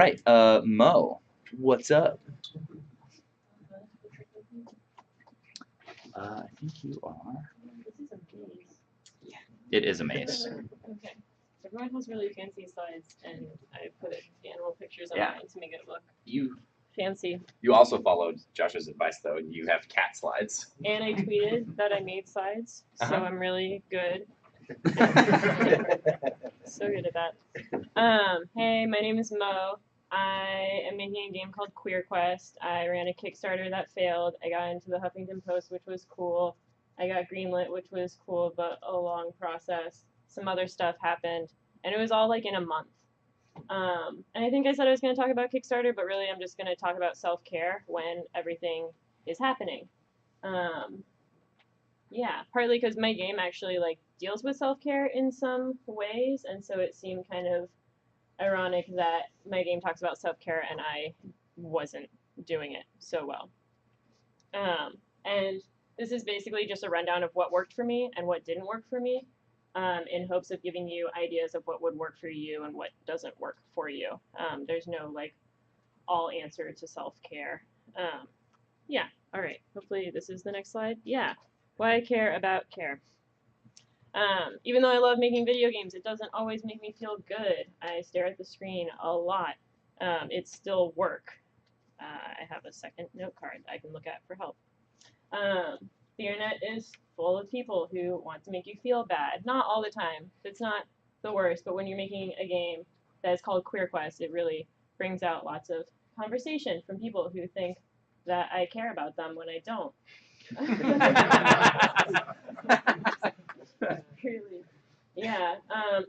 right, Mo, what's up? I think you are. This is a maze. It is a maze. Okay. Everyone has really fancy slides, and I put animal pictures on Yeah. mine to make it look You fancy. you also followed Josh's advice though. You have cat slides. And I tweeted that I made slides, so I'm really good. So good at that. Hey, my name is Mo. I am making a game called Queer Quest. I ran a Kickstarter that failed. I got into the Huffington Post, which was cool. I got greenlit, which was cool, but a long process. Some other stuff happened, and it was all like in a month. And I think I said I was going to talk about Kickstarter, but really I'm just going to talk about self-care when everything is happening. Yeah, partly because my game actually like deals with self-care in some ways, and so it seemed kind of ironic that my game talks about self-care and I wasn't doing it so well. And this is basically just a rundown of what worked for me and what didn't work for me, in hopes of giving you ideas of what would work for you and what doesn't work for you. There's no like all answer to self-care. Yeah, all right, hopefully this is the next slide. Yeah, why I care about care. Even though I love making video games, it doesn't always make me feel good. I stare at the screen a lot. It's still work. I have a second note card I can look at for help. The internet is full of people who want to make you feel bad. Not all the time. It's not the worst, but when you're making a game that is called Queer Quest, it really brings out lots of conversation from people who think that I care about them when I don't. Really. Yeah.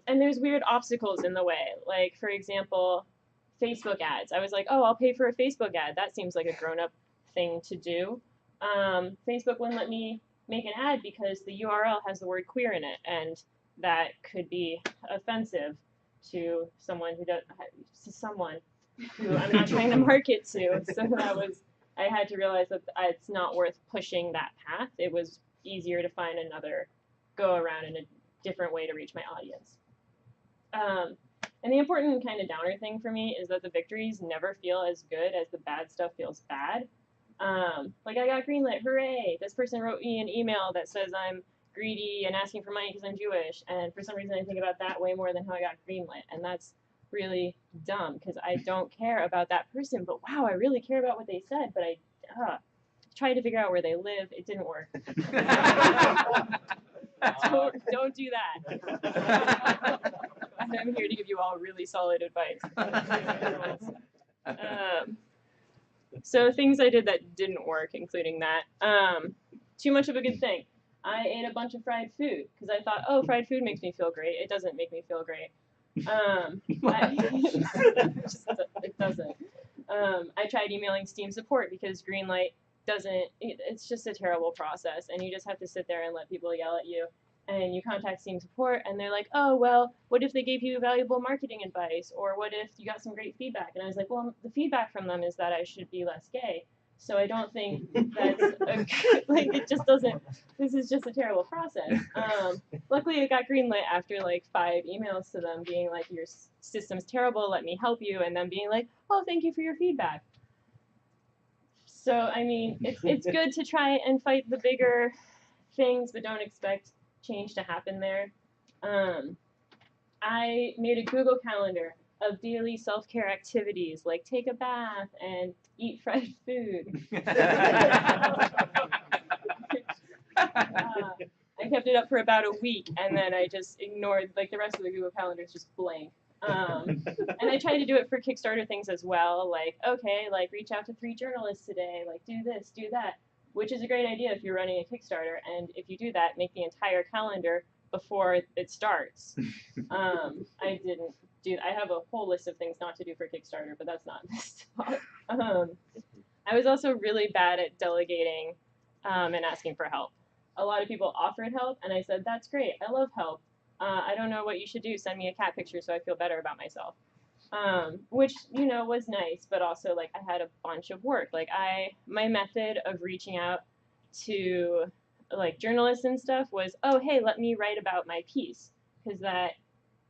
And there's weird obstacles in the way. Like, for example, Facebook ads. I was like, oh, I'll pay for a Facebook ad. That seems like a grown-up thing to do. Facebook wouldn't let me make an ad because the URL has the word queer in it, and that could be offensive to someone who I'm not trying to market to. So I had to realize that it's not worth pushing that path. It was easier to find another go around in a different way to reach my audience. And the important kind of downer thing for me is that the victories never feel as good as the bad stuff feels bad. Like I got greenlit, hooray! This person wrote me an email that says I'm greedy and asking for money because I'm Jewish, and for some reason I think about that way more than how I got greenlit, and that's really dumb because I don't care about that person, but wow, I really care about what they said, but I tried to figure out where they live, it didn't work. Don't do that. I'm here to give you all really solid advice. So things I did that didn't work, including that. Too much of a good thing. I ate a bunch of fried food because I thought, oh, fried food makes me feel great. It doesn't make me feel great. It doesn't. I tried emailing Steam support because Greenlight doesn't, it's just a terrible process, and you just have to sit there and let people yell at you. And you contact Steam support, and they're like, oh, well, what if they gave you valuable marketing advice? Or what if you got some great feedback? And I was like, well, the feedback from them is that I should be less gay. So I don't think that's, like, it just doesn't, this is just a terrible process. Luckily, it got greenlit after, like, 5 emails to them being like, your system's terrible, let me help you, and then being like, oh, thank you for your feedback. So, I mean, it's good to try and fight the bigger things, but don't expect change to happen there. I made a Google Calendar of daily self-care activities, like take a bath and eat fried food. I kept it up for about a week, and then I just ignored, like the rest of the Google Calendar is just blank. And I tried to do it for Kickstarter things as well, like, okay, like reach out to 3 journalists today, like do this, do that, which is a great idea if you're running a Kickstarter, and if you do that, make the entire calendar before it starts. I didn't do, I have a whole list of things not to do for Kickstarter, but that's not this talk. I was also really bad at delegating and asking for help. A lot of people offered help, and I said, that's great, I love help. I don't know what you should do, send me a cat picture so I feel better about myself. Which, you know, was nice, but also, like, I had a bunch of work. Like, my method of reaching out to, like, journalists and stuff was, oh, hey, let me write about my piece, because that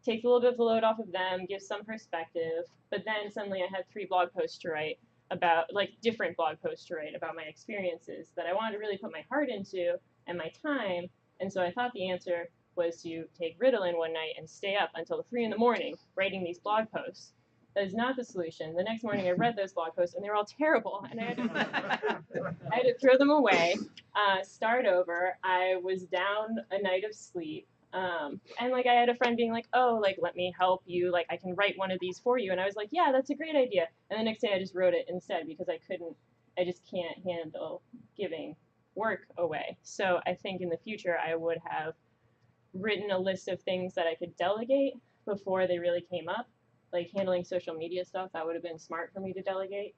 takes a little bit of the load off of them, gives some perspective. But then suddenly I had 3 blog posts to write about, like, different blog posts to write about my experiences that I wanted to really put my heart into and my time. And so I thought the answer was to take Ritalin one night and stay up until 3 in the morning writing these blog posts. That is not the solution. The next morning I read those blog posts and they were all terrible, and I had to throw them away, start over. I was down a night of sleep. And like I had a friend being like, oh, like, let me help you. Like, I can write one of these for you. And I was like, yeah, that's a great idea. And the next day I just wrote it instead because I just can't handle giving work away. So I think in the future I would have written a list of things that I could delegate before they really came up. Like handling social media stuff, that would have been smart for me to delegate.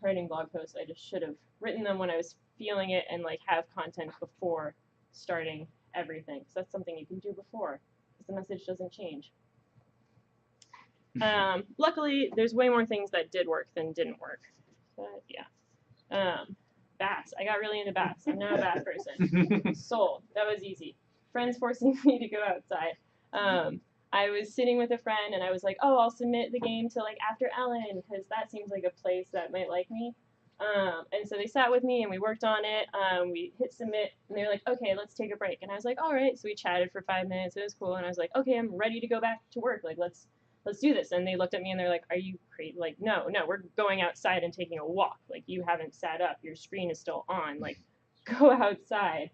Writing blog posts, I just should have written them when I was feeling it and like have content before starting everything. So that's something you can do before, because the message doesn't change. Luckily, there's way more things that did work than didn't work. But yeah. Baths. I got really into baths. I'm now a bath person. Sold. That was easy. Friends forcing me to go outside. I was sitting with a friend and I was like, oh, I'll submit the game to like After Ellen because that seems like a place that might like me. And so they sat with me and we worked on it. We hit submit and they were like, okay, let's take a break. And I was like, all right. So we chatted for 5 minutes. It was cool. And I was like, okay, I'm ready to go back to work. Like, let's do this. And they looked at me and they're like, are you crazy? Like, no, we're going outside and taking a walk. Like, you haven't sat up. Your screen is still on. Like, go outside.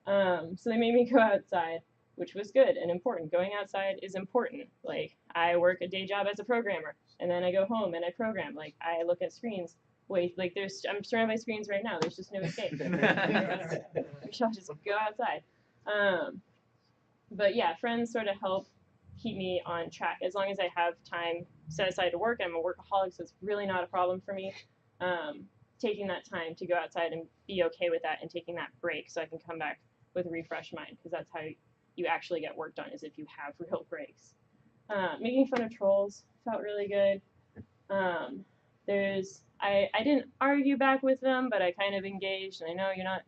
So they made me go outside, which was good and important. Going outside is important. Like, I work a day job as a programmer, and then I go home and I program. Like, I look at screens. Wait, like, I'm surrounded by screens right now. There's just no escape. We shall just go outside. But yeah, friends sort of help keep me on track. As long as I have time set aside to work, I'm a workaholic, so it's really not a problem for me. Taking that time to go outside and be okay with that and taking that break so I can come back with a refreshed mind, because that's how you actually get work done, is if you have real breaks. Making fun of trolls felt really good. I didn't argue back with them, but I kind of engaged, and I know you're not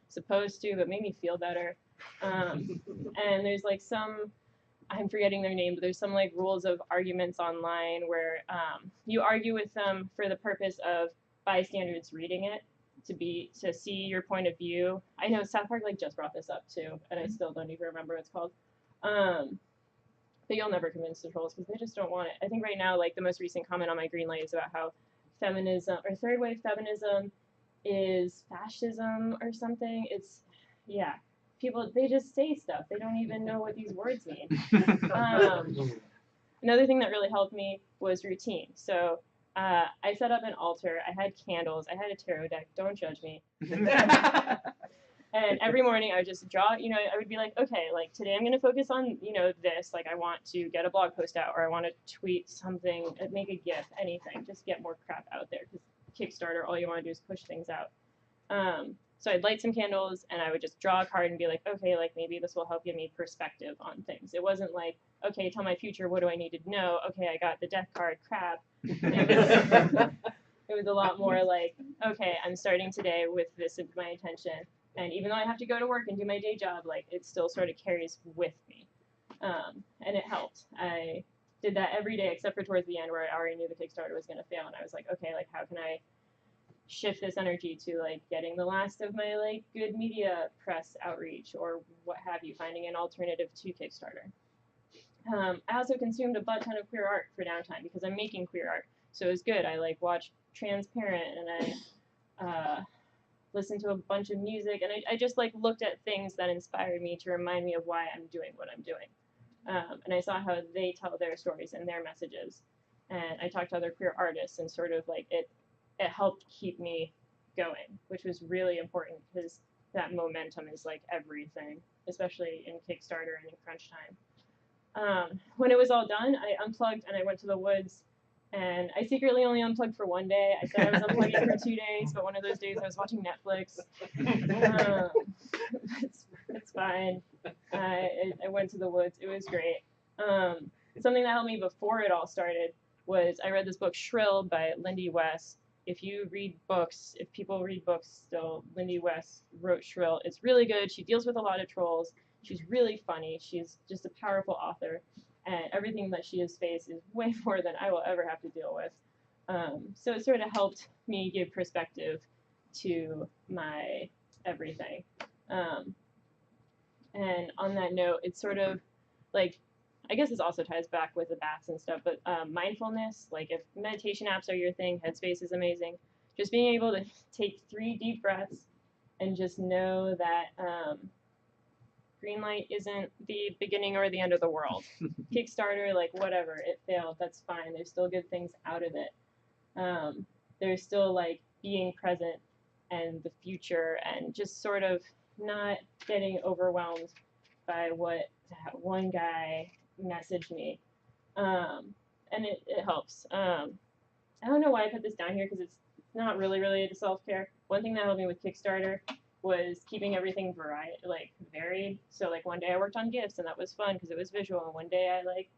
supposed to, but made me feel better. And there's like I'm forgetting their name, but there's some like rules of arguments online where you argue with them for the purpose of bystanders reading it, to see your point of view. I know South Park like just brought this up too, and I still don't even remember what it's called. But you'll never convince the trolls because they just don't want it. I think right now, like, the most recent comment on my green light is about how feminism or third wave feminism is fascism or something. It's, yeah, people, they just say stuff. They don't even know what these words mean. Another thing that really helped me was routine. So I set up an altar. I had candles. I had a tarot deck. Don't judge me. And every morning I would just draw, I would be like, okay, like today I'm going to focus on, this. Like, I want to get a blog post out, or I want to tweet something, make a GIF, anything. Just get more crap out there, because Kickstarter, all you want to do is push things out. So I'd light some candles and I would just draw a card and be like, okay, like maybe this will help give me perspective on things. It wasn't like, okay, tell my future, what do I need to know? Okay, I got the death card, crap. It was a lot more like, okay, I'm starting today with this in my intention. And even though I have to go to work and do my day job, like, it still sort of carries with me. And it helped. I did that every day except for towards the end where I already knew the Kickstarter was going to fail. And I was like, okay, like, how can I shift this energy to, like, getting the last of my, like, good media press outreach or what have you, finding an alternative to Kickstarter. I also consumed a butt ton of queer art for downtime because I'm making queer art. So it was good. I, like, watched Transparent, and I listened to a bunch of music, and I just, like, looked at things that inspired me to remind me of why I'm doing what I'm doing. And I saw how they tell their stories and their messages. And I talked to other queer artists, and sort of, like, it helped keep me going, which was really important because that momentum is, like, everything, especially in Kickstarter and in crunch time. When it was all done, I unplugged and I went to the woods, and I secretly only unplugged for one day. I said I was unplugging for 2 days, but one of those days I was watching Netflix. It's fine. I went to the woods. It was great. Something that helped me before it all started was I read this book, Shrill, by Lindy West. If you read books, if people read books still, Lindy West wrote Shrill. It's really good. She deals with a lot of trolls. She's really funny. She's just a powerful author. and everything that she has faced is way more than I will ever have to deal with. So it sort of helped me give perspective to my everything. And on that note, it's sort of like, I guess this also ties back with the baths and stuff, but mindfulness, like if meditation apps are your thing, Headspace is amazing. Just being able to take 3 deep breaths and just know that green light isn't the beginning or the end of the world. Kickstarter, like whatever, it failed, that's fine. There's still good things out of it. There's still like being present and the future and just sort of not getting overwhelmed by what that one guy messaged me. And it helps. I don't know why I put this down here because it's not really related to self-care. One thing that helped me with Kickstarter was keeping everything varied. So like one day I worked on gifts and that was fun because it was visual. And one day I like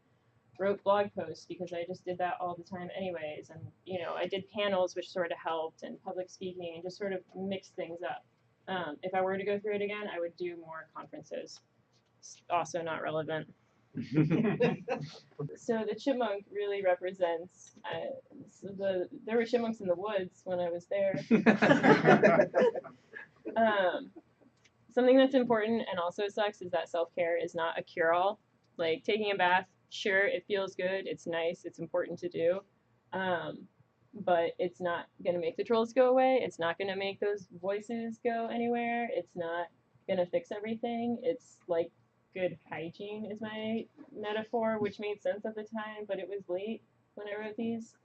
wrote blog posts because I just did that all the time anyways. And you know, I did panels which sort of helped and public speaking and just sort of mixed things up. If I were to go through it again, I would do more conferences. It's also not relevant. So the chipmunk really represents. There were chipmunks in the woods when I was there. Something that's important and also sucks is that self-care is not a cure-all. Like taking a bath, sure, it feels good, it's nice, it's important to do, but it's not going to make the trolls go away. It's not going to make those voices go anywhere. It's not going to fix everything. It's like good hygiene is my metaphor, which made sense at the time, but it was late when I wrote these.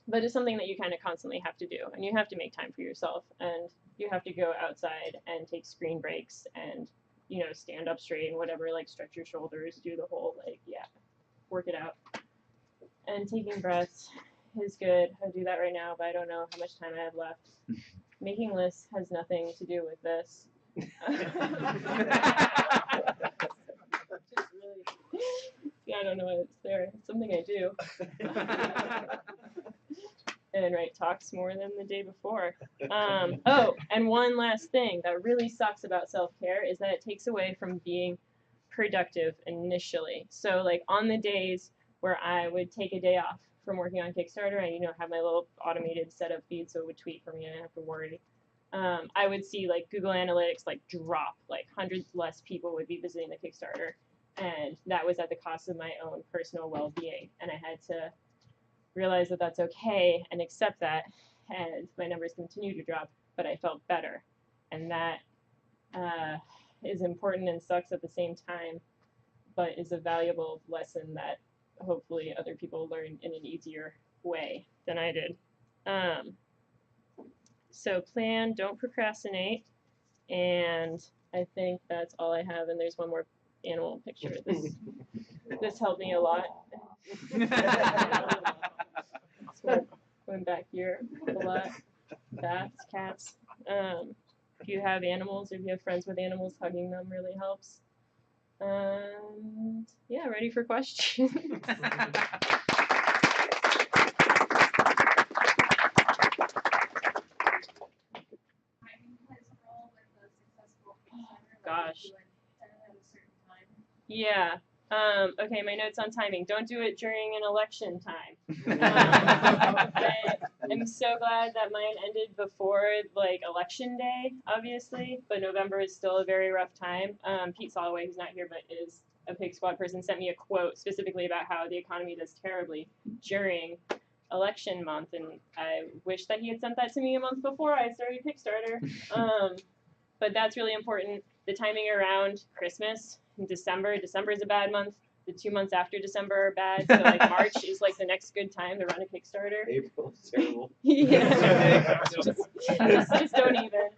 But it's something that you kind of constantly have to do, and you have to make time for yourself, and you have to go outside and take screen breaks and, you know, stand up straight and whatever, like stretch your shoulders, do the whole, like, yeah, work it out. And taking breaths is good. I do that right now, but I don't know how much time I have left. Making lists has nothing to do with this. Yeah, I don't know why it's there. It's something I do. And write talks more than the day before. Oh, and one last thing that really sucks about self-care is that it takes away from being productive initially. So like on the days where I would take a day off from working on Kickstarter and, you know, have my little automated setup feed so it would tweet for me and I didn't have to worry. I would see like Google Analytics like drop, like hundreds less people would be visiting the Kickstarter, and that was at the cost of my own personal well-being, and I had to realize that that's okay and accept that, and my numbers continue to drop, but I felt better, and that is important and sucks at the same time, but is a valuable lesson that hopefully other people learn in an easier way than I did. So plan, don't procrastinate, and I think that's all I have. And there's one more animal picture. This helped me a lot. So went back here a lot. Bats, cats. If you have animals, or if you have friends with animals, hugging them really helps. Yeah, ready for questions. Gosh. Yeah. Okay, my notes on timing. Don't do it during an election time. I'm so glad that mine ended before like election day, obviously, but November is still a very rough time. Pete Soloway, who's not here but is a PIGSquad person, sent me a quote specifically about how the economy does terribly during election month, and I wish that he had sent that to me a month before I started Kickstarter. But that's really important. The timing around Christmas and December. December is a bad month. The 2 months after December are bad. So like March is like the next good time to run a Kickstarter. April is terrible. Yeah. just don't even.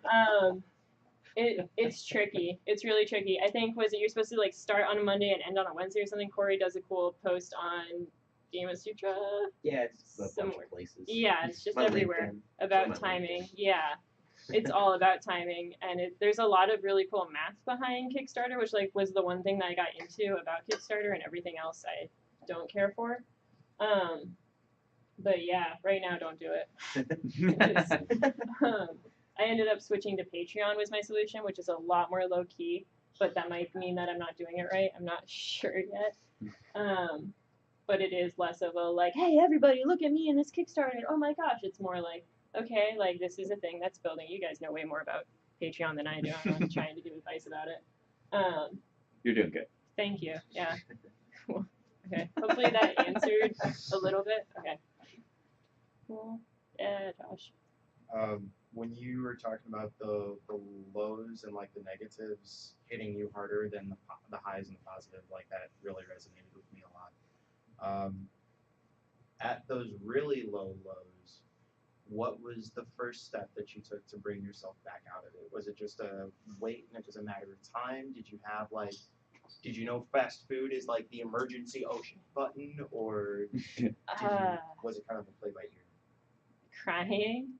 It's tricky. It's really tricky. I think you're supposed to like start on a Monday and end on a Wednesday or something. Corey does a cool post on Game of Sutra. Yeah, it's a bunch of places. Yeah, it's just My everywhere LinkedIn. about My timing. LinkedIn. Yeah. It's all about timing, and there's a lot of really cool math behind Kickstarter, which like was the one thing that I got into about Kickstarter, and everything else I don't care for. But yeah, right now don't do it. I ended up switching to Patreon was my solution, which is a lot more low key. but that might mean that I'm not doing it right. I'm not sure yet. But it is less of a like, hey, everybody, look at me in this Kickstarter. Oh my gosh. It's more like, okay, like this is a thing that's building. You guys know way more about Patreon than I do. I'm not trying to give advice about it. You're doing good. Thank you. Yeah. Okay. Hopefully that answered a little bit. Okay. Cool. Yeah, Josh. When you were talking about the lows and like the negatives hitting you harder than the highs and the positive, like that really resonated with me a lot. At those really low lows, what was the first step that you took to bring yourself back out of it? Was it just a wait and it was a matter of time? Did you have like, did you know fast food is like the emergency ocean button, or was it kind of a play by ear? Crying.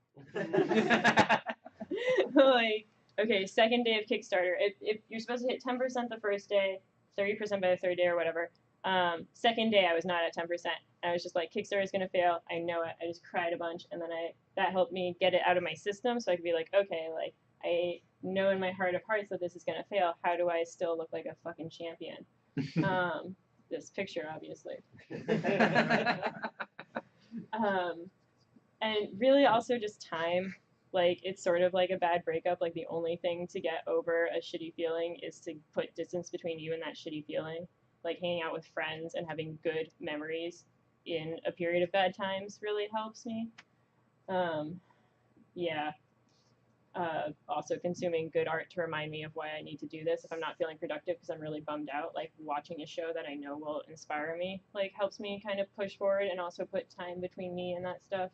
Like, okay, second day of Kickstarter. If you're supposed to hit 10% the first day, 30% by the third day or whatever. Second day I was not at 10%. I was just like, Kickstarter is gonna fail. I know it. I just cried a bunch, and then that helped me get it out of my system, so I could be like, okay, like I know in my heart of hearts that this is gonna fail. How do I still look like a fucking champion? This picture, obviously. And really also just time. Like, it's sort of like a bad breakup. Like, the only thing to get over a shitty feeling is to put distance between you and that shitty feeling. Like, hanging out with friends and having good memories in a period of bad times really helps me. Yeah. Also consuming good art to remind me of why I need to do this if I'm not feeling productive because I'm really bummed out. Like, watching a show that I know will inspire me, like, helps me kind of push forward and also put time between me and that stuff.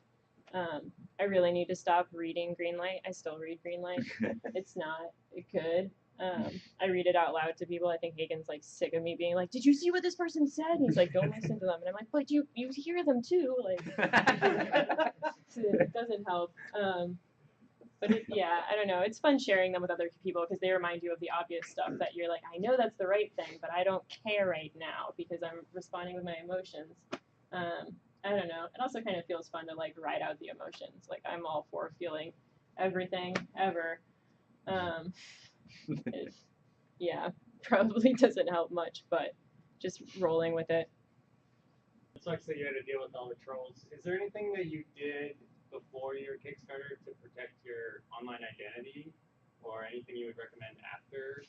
I really need to stop reading Greenlight. I still read Greenlight. It's not good. I read it out loud to people. I think Hagen's like sick of me being like, "Did you see what this person said?" And he's like, "Don't listen to them." And I'm like, "But you hear them too." Like, it doesn't help. But yeah, I don't know. It's fun sharing them with other people because they remind you of the obvious stuff that you're like, I know that's the right thing, but I don't care right now because I'm responding with my emotions. I don't know. It also kind of feels fun to like ride out the emotions. Like, I'm all for feeling everything ever. Yeah, probably doesn't help much, but just rolling with it. It sucks that you had to deal with all the trolls. Is there anything that you did before your Kickstarter to protect your online identity, or anything you would recommend after?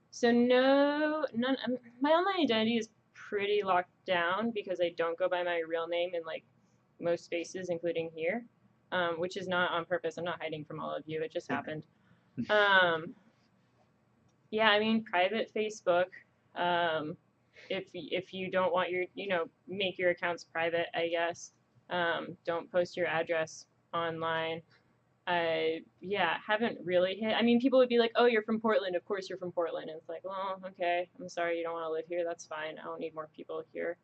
So no, none. My online identity is pretty locked down because I don't go by my real name in like most spaces, including here, which is not on purpose. I'm not hiding from all of you. It just happened. Yeah, I mean, private Facebook. If you don't want your, make your accounts private, I guess. Don't post your address online. Haven't really hit. I mean, people would be like, "Oh, you're from Portland. Of course you're from Portland." And it's like, well, okay. I'm sorry you don't want to live here. That's fine. I don't need more people here.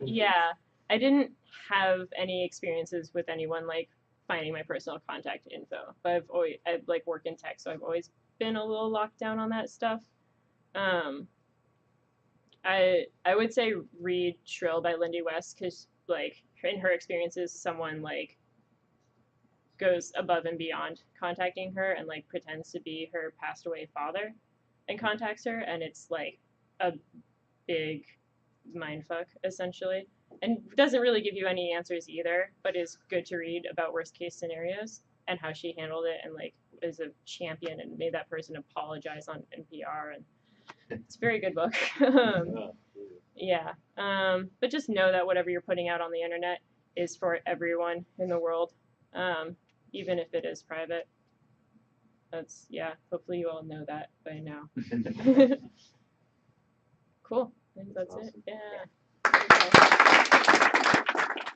Yeah, I didn't have any experiences with anyone like finding my personal contact info. But I've like worked in tech, so I've always been a little locked down on that stuff. I would say read Shrill by Lindy West because like in her experiences, someone like goes above and beyond contacting her and like pretends to be her passed away father and contacts her, and it's like a big mindfuck essentially, and doesn't really give you any answers either, but is good to read about worst case scenarios and how she handled it and like is a champion and made that person apologize on NPR, and it's a very good book. Yeah, but just know that whatever you're putting out on the internet is for everyone in the world, even if it is private. That's, yeah, hopefully you all know that by now. Cool. I think that's awesome. it. Yeah. Okay.